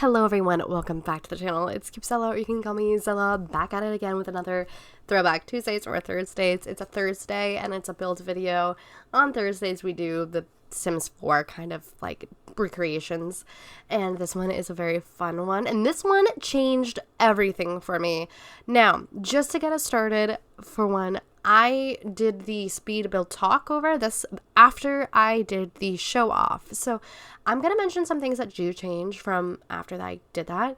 Hello everyone, welcome back to the channel. It's Cubezella, or you can call me Zella, back at it again with another Throwback Tuesdays or Thursdays. It's a Thursday and it's a build video. On Thursdays we do the Sims 4 kind of like recreations, and this one is a very fun one, and this one changed everything for me. Now, just to get us started, for one, I did the speed build talk over this after I did the show off. So I'm going to mention some things that do change from after I did that.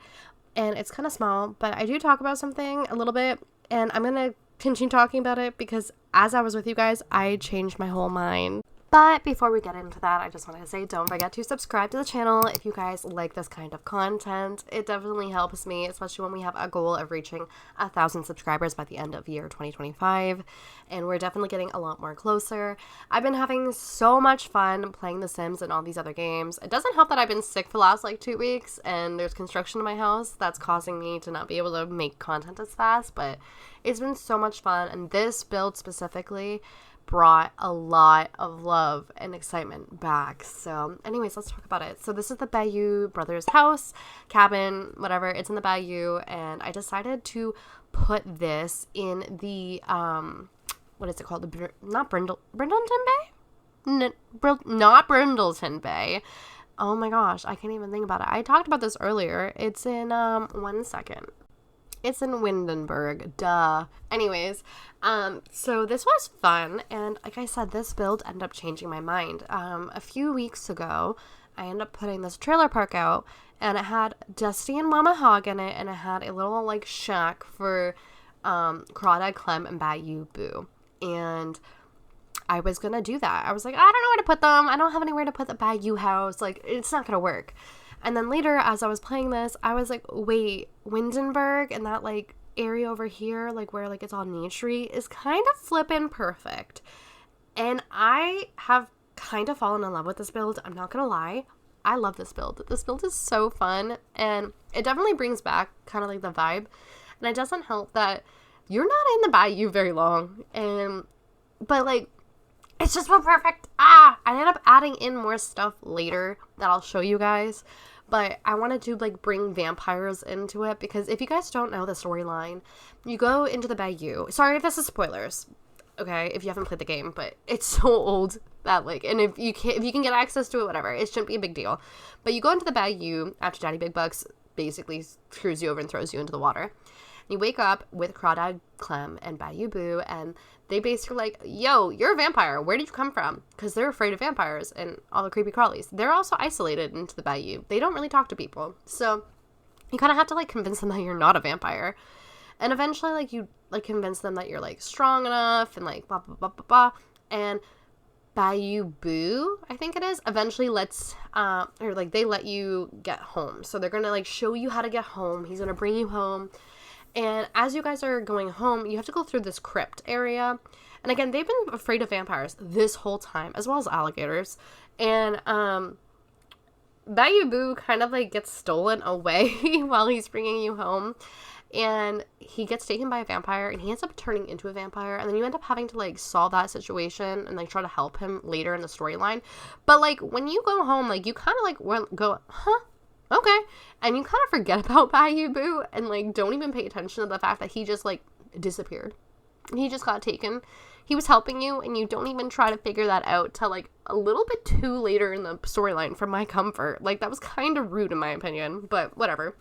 And it's kind of small, but I do talk about something a little bit, and I'm going to continue talking about it because as I was with you guys, I changed my whole mind. But before we get into that, I just wanted to say don't forget to subscribe to the channel if you guys like this kind of content. It definitely helps me, especially when we have a goal of reaching 1,000 subscribers by the end of year 2025. And we're definitely getting a lot more closer. I've been having so much fun playing The Sims and all these other games. It doesn't help that I've been sick for the last like 2 weeks and there's construction in my house that's causing me to not be able to make content as fast, but it's been so much fun. And this build specifically brought a lot of love and excitement back. So anyways, let's talk about it. So this is the Bayou brothers house, cabin, whatever. It's in the Bayou, and I decided to put this in the what is it called? Not Brindleton Bay? Not Brindleton Bay. Oh my gosh, I can't even think about it. I talked about this earlier. It's in one second. It's in Windenburg, duh. Anyways, so this was fun, and like I said, this build ended up changing my mind. A few weeks ago, I ended up putting this trailer park out, and it had Dusty and Mama Hog in it, and it had a little, like, shack for Crawdad, Clem, and Bayou Boo. And I was gonna do that. I was like, I don't know where to put them. I don't have anywhere to put the Bayou House. Like, it's not gonna work. And then later, as I was playing this, I was like, wait, Windenburg and that, like, area over here, like, where, like, it's all naturey, is kind of flippin' perfect. And I have kind of fallen in love with this build. I'm not gonna lie. I love this build. This build is so fun, and it definitely brings back kind of, like, the vibe. And it doesn't help that you're not in the Bayou very long. But, like, it's just so perfect. I ended up adding in more stuff later that I'll show you guys. But I wanted to, like, bring vampires into it because if you guys don't know the storyline, you go into the Bayou. Sorry if this is spoilers, okay, if you haven't played the game, but it's so old that, like, and if you can get access to it, whatever, it shouldn't be a big deal. But you go into the Bayou after Daddy Big Bucks basically screws you over and throws you into the water. You wake up with Crawdad, Clem, and Bayou Boo, and they basically like, yo, you're a vampire. Where did you come from? Because they're afraid of vampires and all the creepy crawlies. They're also isolated into the Bayou. They don't really talk to people. So you kind of have to, like, convince them that you're not a vampire. And eventually, like, you, like, convince them that you're, like, strong enough and, like, blah, blah, blah, blah, blah. And Bayou Boo, I think it is, eventually lets, or, like, they let you get home. So they're going to, like, show you how to get home. He's going to bring you home. And as you guys are going home, you have to go through this crypt area. And again, they've been afraid of vampires this whole time, as well as alligators. And Bayou Boo kind of, like, gets stolen away while he's bringing you home. And he gets taken by a vampire, and he ends up turning into a vampire. And then you end up having to, like, solve that situation and, like, try to help him later in the storyline. But, like, when you go home, like, you kind of, like, go, huh? Okay. And you kind of forget about Bayou Boo and, like, don't even pay attention to the fact that he just, like, disappeared. He just got taken. He was helping you, and you don't even try to figure that out till, like, a little bit too later in the storyline for my comfort. Like, that was kind of rude in my opinion, but whatever.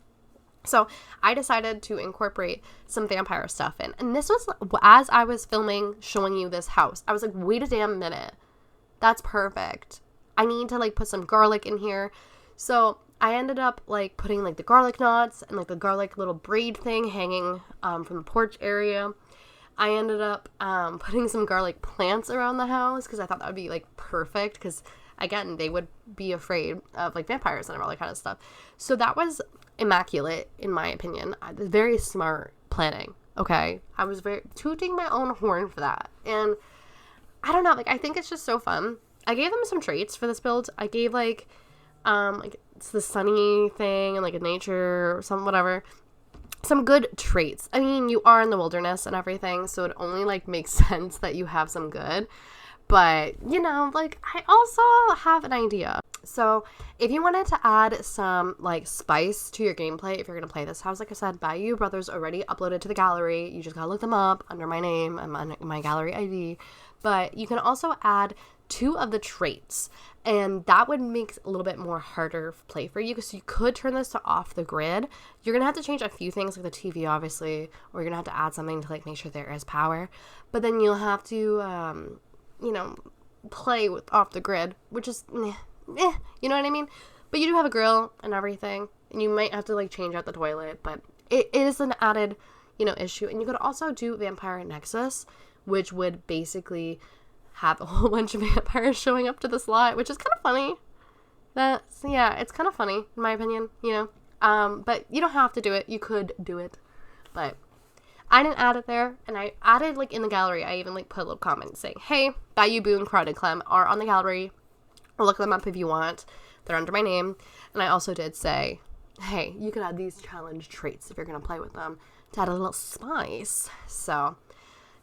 So I decided to incorporate some vampire stuff in. And this was, as I was filming, showing you this house, I was like, wait a damn minute. That's perfect. I need to, like, put some garlic in here. So I ended up, like, putting, like, the garlic knots and, like, the garlic little braid thing hanging from the porch area. I ended up putting some garlic plants around the house because I thought that would be, like, perfect because, again, they would be afraid of, like, vampires and all that kind of stuff. So that was immaculate, in my opinion. Very smart planning, okay? I was very tooting my own horn for that. And I don't know, like, I think it's just so fun. I gave them some traits for this build. I gave, like, it's the sunny thing and, like, a nature or some whatever, some good traits. I mean, you are in the wilderness and everything, so it only, like, makes sense that you have some good. But, you know, like, I also have an idea. So, if you wanted to add some, like, spice to your gameplay, if you're going to play this house, like I said, Bayou Brothers already uploaded to the gallery. You just gotta look them up under my name and my gallery ID. But you can also add 2 of the traits, and that would make a little bit more harder play for you, because you could turn this to off the grid. You're gonna have to change a few things, like the TV, obviously, or you're gonna have to add something to, like, make sure there is power. But then you'll have to, you know, play with off the grid, which is, you know what I mean? But you do have a grill and everything, and you might have to, like, change out the toilet, but it is an added, you know, issue. And you could also do Vampire Nexus, which would basically have a whole bunch of vampires showing up to the slot, which is kind of funny. Yeah, it's kind of funny, in my opinion, you know. But you don't have to do it. You could do it. But I didn't add it there, and I added, like, in the gallery, I even, like, put a little comment saying, hey, Bayou, Boone, Crawdad, Clem are on the gallery. Look them up if you want. They're under my name. And I also did say, hey, you can add these challenge traits if you're going to play with them to add a little spice. So,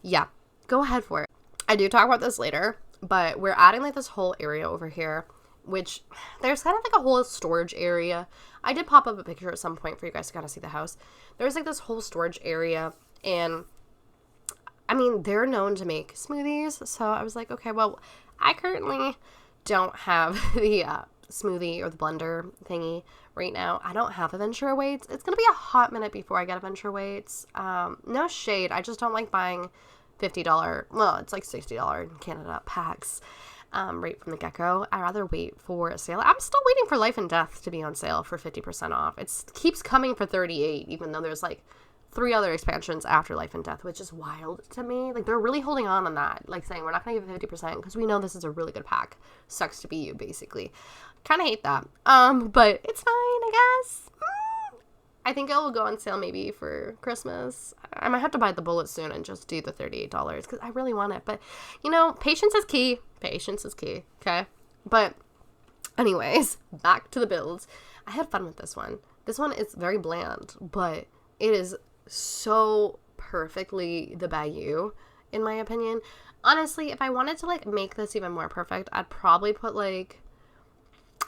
yeah, go ahead for it. I do talk about this later, but we're adding, like, this whole area over here, which there's kind of, like, a whole storage area. I did pop up a picture at some point for you guys to kind of see the house. There's, like, this whole storage area, and I mean, they're known to make smoothies, so I was like, okay, well, I currently don't have the smoothie or the blender thingy right now. I don't have Adventure weights. It's gonna be a hot minute before I get Adventure weights. No shade, I just don't like buying $50, well, it's like $60 in Canada packs, right from the get-go. I'd rather wait for a sale. I'm still waiting for Life and Death to be on sale for 50% off. It keeps coming for $38, even though there's, like, 3 other expansions after Life and Death, which is wild to me. Like, they're really holding on that, like, saying we're not gonna give it 50% because we know this is a really good pack. Sucks to be you, basically. Kind of hate that. But it's fine, I guess. I think it will go on sale maybe for Christmas. I might have to buy the bullet soon and just do the $38 because I really want it. But, you know, patience is key. Patience is key, okay? But anyways, back to the builds. I had fun with this one. This one is very bland, but it is so perfectly the Bayou, in my opinion. Honestly, if I wanted to, like, make this even more perfect, I'd probably put, like,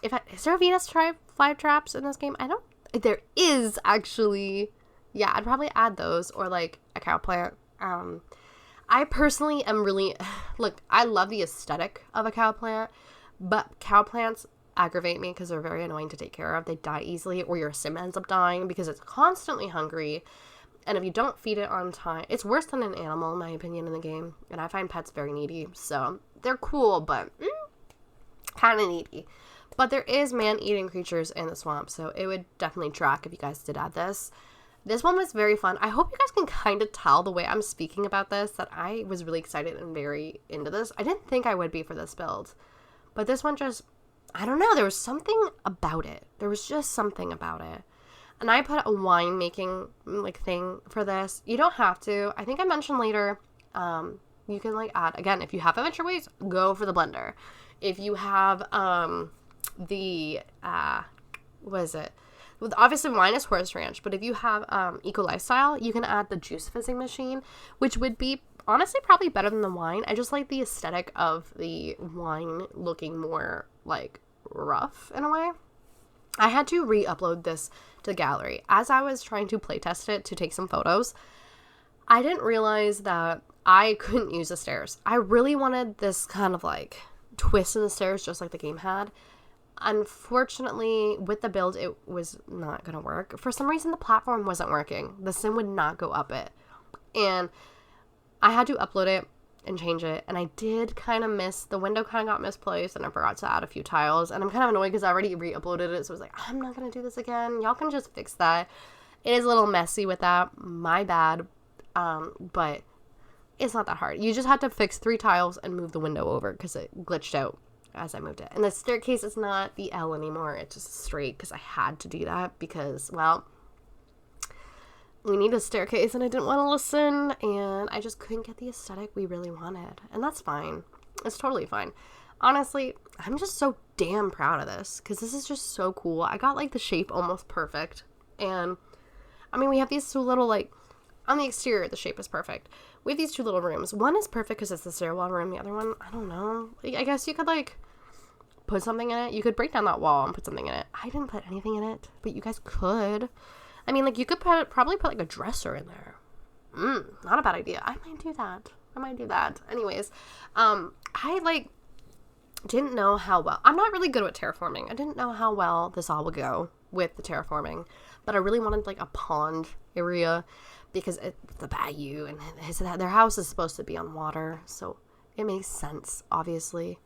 is there a Venus fly traps in this game? There is, actually. Yeah, I'd probably add those, or, like, a cow plant. I personally am really, look, I love the aesthetic of a cow plant, but cow plants aggravate me because they're very annoying to take care of. They die easily, or your sim ends up dying because it's constantly hungry, and if you don't feed it on time, it's worse than an animal, in my opinion, in the game, and I find pets very needy, so they're cool, but kind of needy. But there is man-eating creatures in the swamp, so it would definitely track if you guys did add this. This one was very fun. I hope you guys can kind of tell the way I'm speaking about this that I was really excited and very into this. I didn't think I would be for this build, but this one just, I don't know, there was something about it. There was just something about it. And I put a wine making, like, thing for this. You don't have to. I think I mentioned later, you can, like, add, again, if you have Adventure weights, go for the blender. If you have, what is it? Well, obviously wine is horse ranch, but if you have eco lifestyle, you can add the juice fizzing machine, which would be honestly probably better than the wine. I just like the aesthetic of the wine looking more, like, rough in a way. I had to re-upload this to the gallery as I was trying to playtest it to take some photos. I didn't realize that I couldn't use the stairs. I really wanted this kind of, like, twist in the stairs just like the game had. Unfortunately, with the build, it was not going to work. For some reason, the platform wasn't working. The sim would not go up it. And I had to upload it and change it. And I did kind of miss, the window kind of got misplaced, and I forgot to add a few tiles. And I'm kind of annoyed because I already re-uploaded it. So I was like, I'm not going to do this again. Y'all can just fix that. It is a little messy with that. My bad. But it's not that hard. You just have to fix 3 tiles and move the window over because it glitched out as I moved it. And the staircase is not the L anymore. It's just straight because I had to do that because, well, we need a staircase and I didn't want to listen, and I just couldn't get the aesthetic we really wanted. And that's fine. It's totally fine. Honestly, I'm just so damn proud of this because this is just so cool. I got, like, the shape almost perfect. And I mean, we have these 2 little, like, On the exterior, the shape is perfect. We have these 2 little rooms. One is perfect because it's the stairwell room. The other one, I don't know. I guess you could, like, put something in it. You could break down that wall and put something in it. I didn't put anything in it, but you guys could. I mean, like, you could probably put, like, a dresser in there. Not a bad idea. I might do that. Anyways, I, like, didn't know how well. I'm not really good at terraforming. I didn't know how well this all would go with the terraforming, but I really wanted, like, a pond area because it's the bayou, and their house is supposed to be on water, so it makes sense, obviously.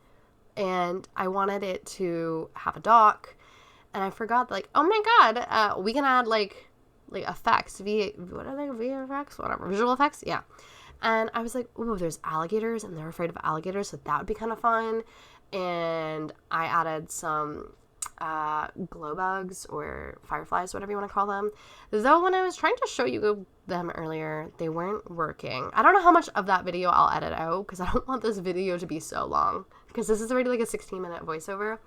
And I wanted it to have a dock, and I forgot, like, oh my god, we can add, like effects, what are they, VFX, whatever, visual effects, yeah. And I was like, ooh, there's alligators, and they're afraid of alligators, so that would be kind of fun. And I added some glow bugs or fireflies, whatever you want to call them. Though when I was trying to show you them earlier, they weren't working. I don't know how much of that video I'll edit out because I don't want this video to be so long because this is already like a 16-minute voiceover.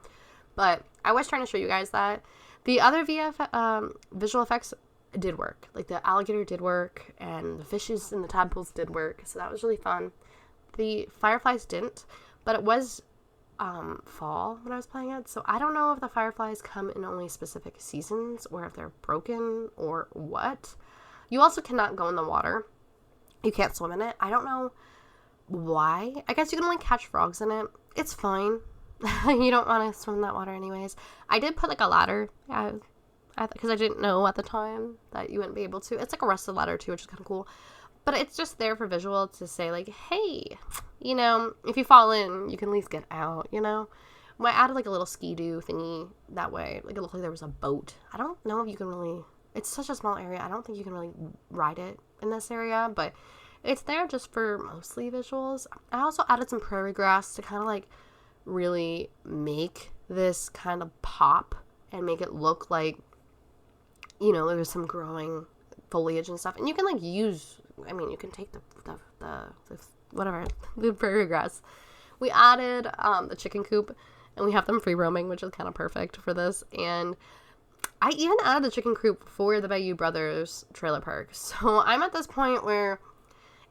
But I was trying to show you guys that. The other visual effects did work. Like the alligator did work and the fishes and the tadpoles did work. So that was really fun. The fireflies didn't, but it was fall when I was playing it, so I don't know if the fireflies come in only specific seasons or if they're broken or what. You also cannot go in the water. You can't swim in it. I don't know why. I guess you can only catch frogs in it. It's fine. You don't want to swim in that water anyways. I did put like a ladder because I didn't know at the time that you wouldn't be able to. It's like a rusted ladder too, which is kind of cool. But it's just there for visual to say, like, hey, you know, if you fall in, you can at least get out, you know? I added, like, a little ski-doo thingy that way. Like, it looked like there was a boat. I don't know if you can really... It's such a small area. I don't think you can really ride it in this area, but it's there just for mostly visuals. I also added some prairie grass to kind of, like, really make this kind of pop and make it look like, you know, there's some growing foliage and stuff. And you can, like, use... I mean, you can take the prairie grass. We added the chicken coop, and we have them free roaming, which is kind of perfect for this. And I even added the chicken coop for the Bayou Brothers trailer park. So I'm at this point where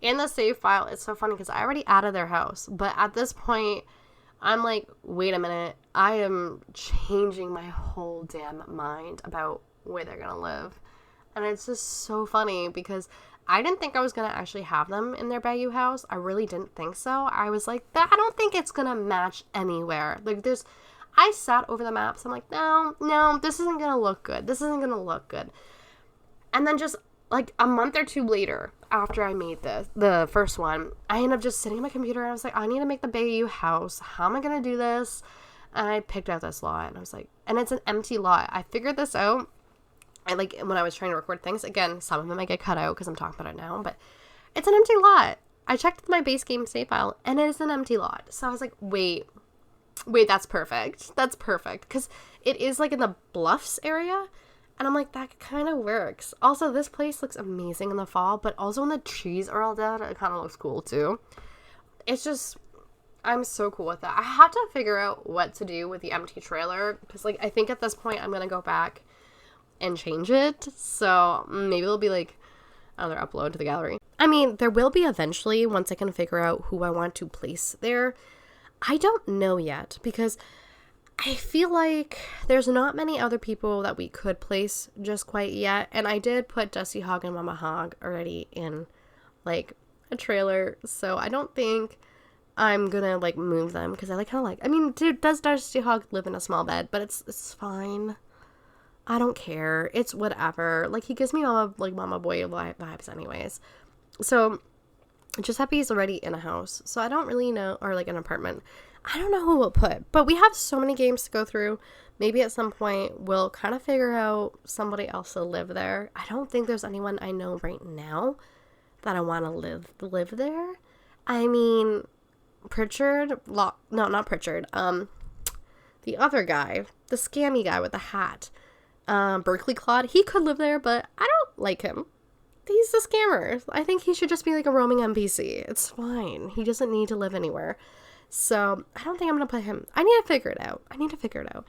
in the save file, it's so funny because I already added their house. But at this point, I'm like, wait a minute. I am changing my whole damn mind about where they're going to live. And it's just so funny because I didn't think I was going to actually have them in their Bayou house. I really didn't think so. I was like, I don't think it's going to match anywhere. Like, I sat over the maps. I'm like, no, this isn't going to look good. And then just, like, a month or two later, after I made the first one, I ended up just sitting at my computer, and I was like, I need to make the Bayou house. How am I going to do this? And I picked out this lot, and I was like, and it's an empty lot. I figured this out. I like when I was trying to record things, again, some of them might get cut out because I'm talking about it now, but it's an empty lot. I checked my base game save file and it is an empty lot. So I was like, wait, that's perfect. Because it is like in the bluffs area. And I'm like, that kind of works. Also, this place looks amazing in the fall, but also when the trees are all dead, it kind of looks cool too. It's just, I'm so cool with that. I have to figure out what to do with the empty trailer because, like, I think at this point I'm going to go back and change it, so maybe it'll be like another upload to the gallery. I mean, there will be eventually once I can figure out who I want to place there. I don't know yet because I feel like there's not many other people that we could place just quite yet, and I did put Dusty Hog and Mama Hog already in like a trailer, so I don't think I'm gonna like move them because I like kind of like, I mean, dude, does Dusty Hog live in a small bed? But it's fine. I don't care. It's whatever. Like, he gives me mama boy vibes anyways. So, just happy he's already in a house. So, I don't really know, or like an apartment. I don't know who we'll put. But we have so many games to go through. Maybe at some point we'll kind of figure out somebody else to live there. I don't think there's anyone I know right now that I want to live there. I mean, Pritchard. No, not Pritchard. The other guy. The scammy guy with the hat. Berkeley Claude, he could live there, but I don't like him. He's a scammer. I think he should just be like a roaming NPC. It's fine. He doesn't need to live anywhere. So, I don't think I'm going to put him. I need to figure it out.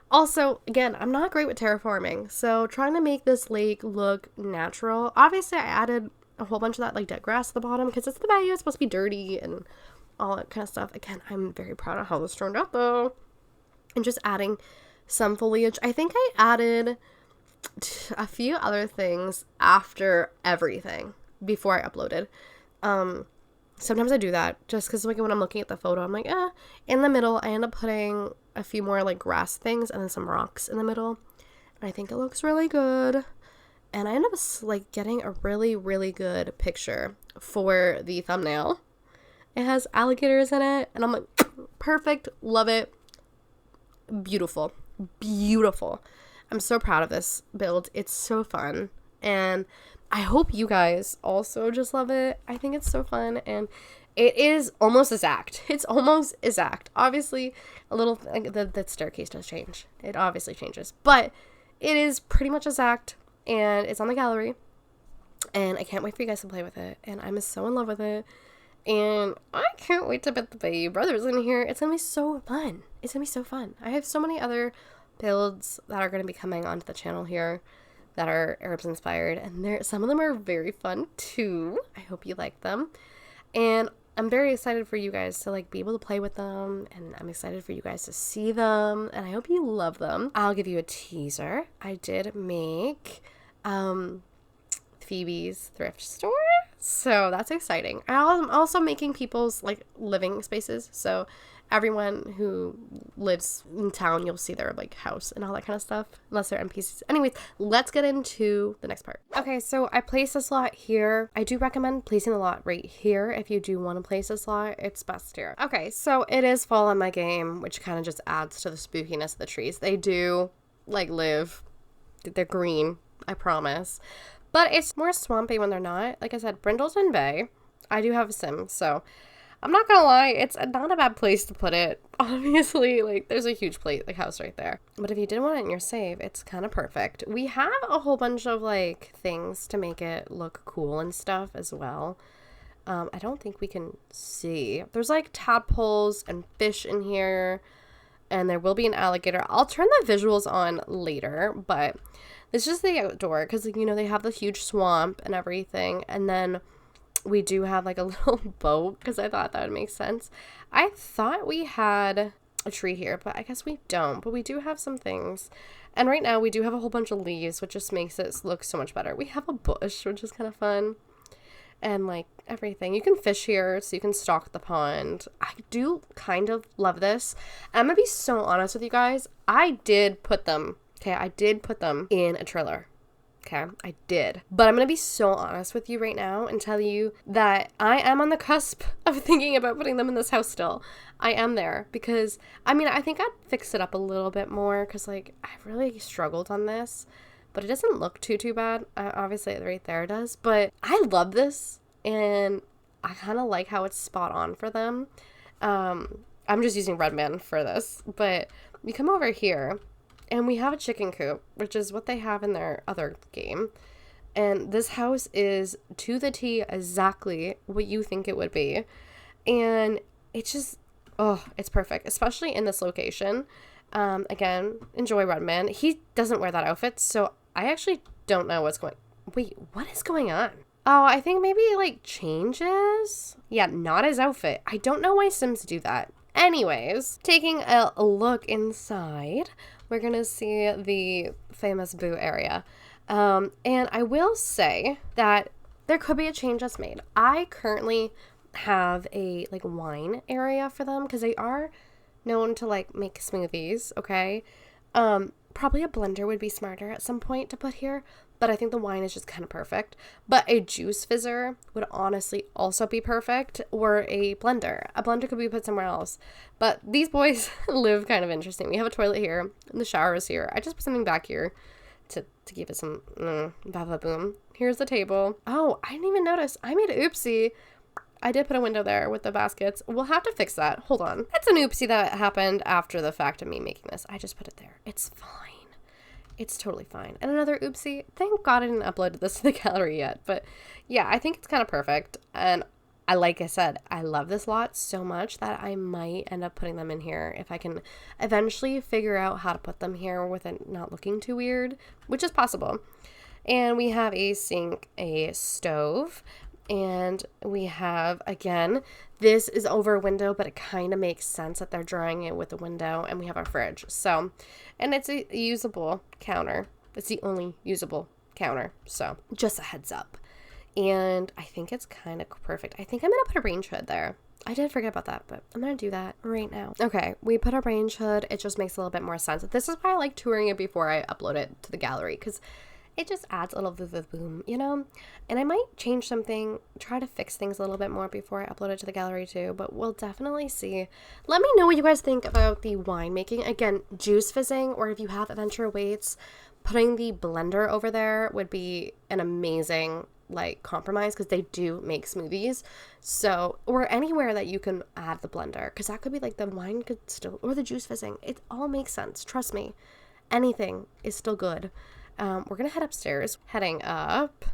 Also, again, I'm not great with terraforming. So, trying to make this lake look natural. Obviously, I added a whole bunch of that like dead grass at the bottom because it's the bayou. It's supposed to be dirty and all that kind of stuff. Again, I'm very proud of how this turned out though. And just adding some foliage. I think I added a few other things after everything before I uploaded. Sometimes I do that just because like when I'm looking at the photo, I'm like, in the middle, I end up putting a few more like grass things and then some rocks in the middle. And I think it looks really good. And I end up like getting a really, really good picture for the thumbnail. It has alligators in it. And I'm like, perfect. Love it. Beautiful. Beautiful. I'm so proud of this build. It's so fun. And I hope you guys also just love it. I think it's so fun. And it is almost exact. It's almost exact. Obviously, a little, like, the staircase does change. It obviously changes. But it is pretty much exact. And it's on the gallery. And I can't wait for you guys to play with it. And I'm so in love with it. And I can't wait to put the Bayou brothers in here. It's going to be so fun. It's going to be so fun. I have so many other builds that are going to be coming onto the channel here that are Urbz inspired. And some of them are very fun too. I hope you like them. And I'm very excited for you guys to like be able to play with them. And I'm excited for you guys to see them. And I hope you love them. I'll give you a teaser. I did make Phoebe's thrift store. So that's exciting. I'm also making people's like living spaces. So everyone who lives in town, you'll see their like house and all that kind of stuff, unless they're NPCs. Anyways, let's get into the next part. Okay, so I placed this lot here. I do recommend placing the lot right here. If you do want to place this lot, it's best here. Okay, so it is fall in my game, which kind of just adds to the spookiness of the trees. They do like live. They're green, I promise. But it's more swampy when they're not. Like I said, Brindleton Bay. I do have a sim, so I'm not gonna lie, it's not a bad place to put it. Obviously, like, there's a huge house right there. But if you did want it in your save, it's kind of perfect. We have a whole bunch of, like, things to make it look cool and stuff as well. I don't think we can see. There's, like, tadpoles and fish in here. And there will be an alligator. I'll turn the visuals on later, but it's just the outdoor. Because, you know, they have the huge swamp and everything. And then we do have like a little boat because I thought that would make sense. I thought we had a tree here, but I guess we don't. But we do have some things. And right now we do have a whole bunch of leaves, which just makes it look so much better. We have a bush, which is kind of fun. And like everything. You can fish here, so you can stock the pond. I do kind of love this. I'm going to be so honest with you guys. I did put them, okay, I did put them in a trailer. Okay, I did. But I'm going to be so honest with you right now and tell you that I am on the cusp of thinking about putting them in this house still. I am there because, I mean, I think I'd fix it up a little bit more because, like, I really struggled on this. But it doesn't look too bad. Obviously, right there it does. But I love this. And I kind of like how it's spot on for them. I'm just using Redman for this. But you come over here. And we have a chicken coop, which is what they have in their other game. And this house is to the T exactly what you think it would be. And it's just, oh, it's perfect, especially in this location. Again, enjoy Redman. He doesn't wear that outfit, so I actually don't know what's going. Wait, what is going on? Oh, I think maybe it like changes. Yeah, not his outfit. I don't know why Sims do that. Anyways, taking a look inside, we're gonna see the famous Boo area. And I will say that there could be a change that's made. I currently have a like wine area for them because they are known to like make smoothies, okay? Probably a blender would be smarter at some point to put here, but I think the wine is just kind of perfect. But a juice fizzer would honestly also be perfect, or a blender. A blender could be put somewhere else. But these boys live kind of interesting. We have a toilet here, and the shower is here. I just put something back here to give it some boom. Here's the table. Oh, I didn't even notice. I made an oopsie. I did put a window there with the baskets. We'll have to fix that. Hold on. That's an oopsie that happened after the fact of me making this. I just put it there. It's fine. It's totally fine. And another oopsie. Thank God I didn't upload this to the gallery yet. But yeah, I think it's kind of perfect. And like I said, I love this lot so much that I might end up putting them in here if I can eventually figure out how to put them here with it not looking too weird, which is possible. And we have a sink, a stove, and we have, again, this is over a window, but it kind of makes sense that they're drying it with the window. And we have our fridge. So, and it's a usable counter. It's the only usable counter. So just a heads up. And I think it's kind of perfect. I think I'm going to put a range hood there. I did forget about that, but I'm going to do that right now. Okay, we put a range hood. It just makes a little bit more sense. This is why I like touring it before I upload it to the gallery, because it just adds a little bit of boom, you know? And I might change something, try to fix things a little bit more before I upload it to the gallery too, but we'll definitely see. Let me know what you guys think about the winemaking. Again, juice fizzing, or if you have adventure weights, putting the blender over there would be an amazing like compromise, because they do make smoothies. So, or anywhere that you can add the blender, because that could be like the wine could still, or the juice fizzing. It all makes sense. Trust me. Anything is still good. We're going to head upstairs. Heading up.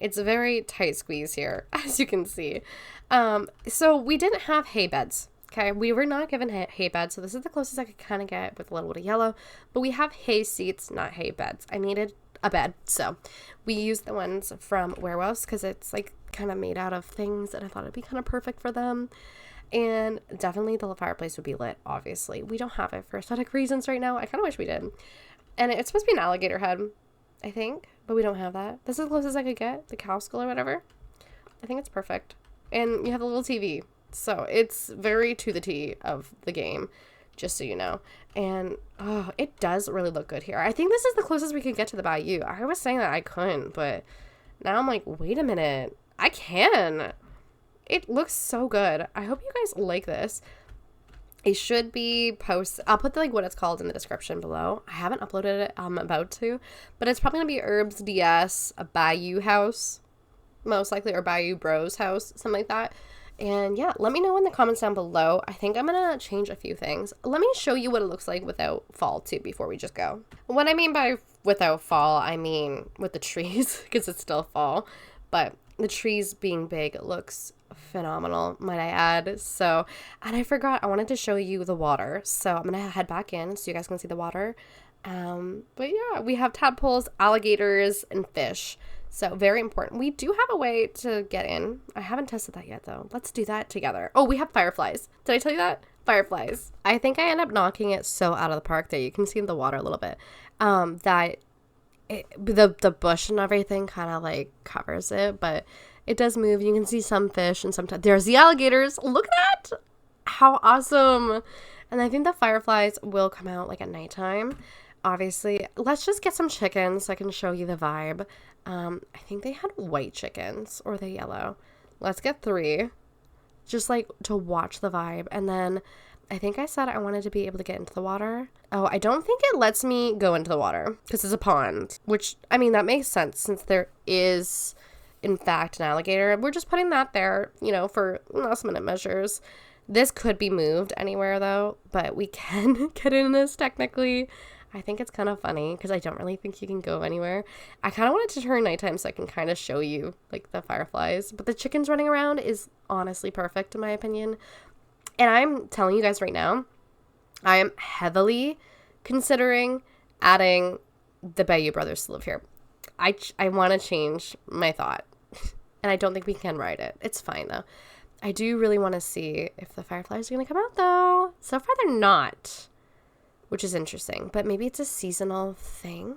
It's a very tight squeeze here, as you can see. So we didn't have hay beds. Okay, we were not given hay beds, so this is the closest I could kind of get with a little bit of yellow. But we have hay seats, not hay beds. I needed a bed, so we used the ones from Urbz because it's like kind of made out of things, and I thought it'd be kind of perfect for them. And definitely the fireplace would be lit, obviously. We don't have it for aesthetic reasons right now. I kind of wish we did. And it's supposed to be an alligator head, I think, but we don't have that. This is the closest I could get, the cow skull or whatever. I think it's perfect. And you have a little TV, so it's very to the T of the game, just so you know. And oh, it does really look good here. I think this is the closest we can get to the Bayou. I was saying that I couldn't, but now I'm like, wait a minute, I can. It looks so good. I hope you guys like this. It should be I'll put what it's called in the description below. I haven't uploaded it. I'm about to, but it's probably gonna be Urbz DS, a Bayou House, most likely, or Bayou Bros house, something like that. And yeah, let me know in the comments down below. I think I'm gonna change a few things. Let me show you what it looks like without fall too before we just go. What I mean by without fall, I mean with the trees, because it's still fall, but the trees being big looks phenomenal, might I add. So, and I forgot, I wanted to show you the water, so I'm gonna head back in so you guys can see the water. But yeah, we have tadpoles, alligators, and fish. So very important. We do have a way to get in. I haven't tested that yet though. Let's do that together. Oh, we have fireflies. Did I tell you that? Fireflies. I think I end up knocking it so out of the park there. You can see the water a little bit. That the bush and everything kind of like covers it, but it does move. You can see some fish and sometimes there's the alligators. Look at that. How awesome. And I think the fireflies will come out like at nighttime. Obviously, let's just get some chickens so I can show you the vibe. I think they had white chickens, or they yellow. Let's get 3, just like to watch the vibe. And then I think I said I wanted to be able to get into the water. Oh, I don't think it lets me go into the water because it's a pond, which, I mean, that makes sense since there is, in fact, an alligator. We're just putting that there, you know, for last minute measures. This could be moved anywhere though, but we can get in this technically. I think it's kind of funny because I don't really think you can go anywhere. I kind of want it to turn nighttime so I can kind of show you like the fireflies, but the chickens running around is honestly perfect in my opinion. And I'm telling you guys right now, I am heavily considering adding the Bayou brothers to live here. I want to change my thought, and I don't think we can ride it. It's fine though. I do really want to see if the fireflies are going to come out though. So far they're not, which is interesting, but maybe it's a seasonal thing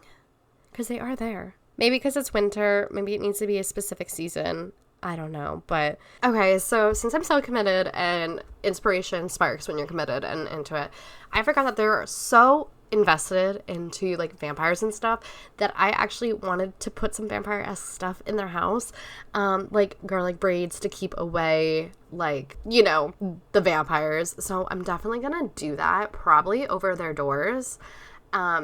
because they are there. Maybe because it's winter, maybe it needs to be a specific season. I don't know, but okay, so since I'm so committed and inspiration sparks when you're committed and into it, I forgot that they're so invested into like vampires and stuff that I actually wanted to put some vampire-esque stuff in their house, like garlic braids to keep away, like, you know, the vampires. So I'm definitely gonna do that, probably over their doors,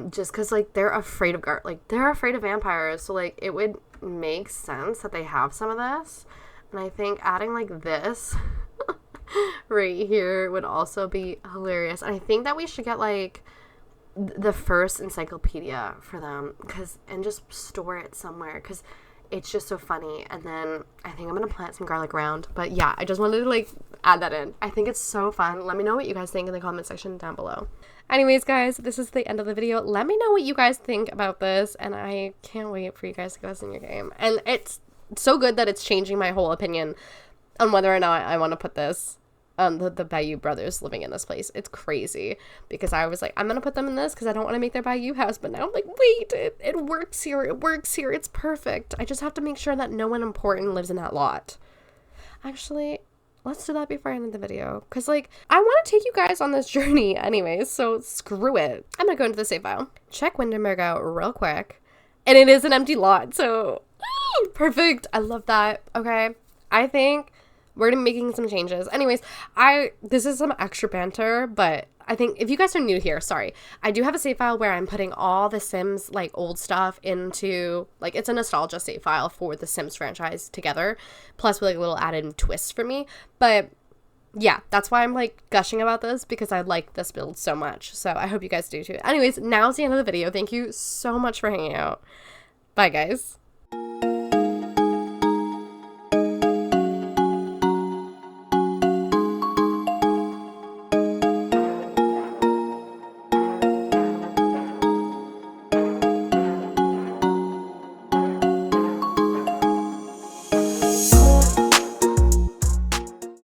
just because like they're afraid of they're afraid of vampires, so like it would make sense that they have some of this. And I think adding like this right here would also be hilarious. And I think that we should get like the first encyclopedia for them and just store it somewhere, because it's just so funny. And then I think I'm gonna plant some garlic around. But yeah, I just wanted to like add that in. I think it's so fun. Let me know what you guys think in the comment section down below. Anyways, guys, this is the end of the video. Let me know what you guys think about this, and I can't wait for you guys to get this in your game. And it's so good that it's changing my whole opinion on whether or not I want to put this the Bayou brothers living in this place. It's crazy, because I was like, I'm gonna put them in this because I don't want to make their Bayou house, but now I'm like, wait, it works here, it's perfect. I just have to make sure that no one important lives in that lot. Actually, let's do that before I end the video, because like I want to take you guys on this journey anyways, so screw it. I'm gonna go into the save file, check Windenburg out real quick, and it is an empty lot, so perfect. I love that. Okay, I think we're gonna be making some changes. Anyways, this is some extra banter, but I think if you guys are new here, sorry, I do have a save file where I'm putting all the Sims, like, old stuff into, like, it's a nostalgia save file for the Sims franchise together, plus with, like, a little added twist for me. But yeah, that's why I'm, like, gushing about this, because I like this build so much. So I hope you guys do too. Anyways, now's the end of the video. Thank you so much for hanging out. Bye, guys.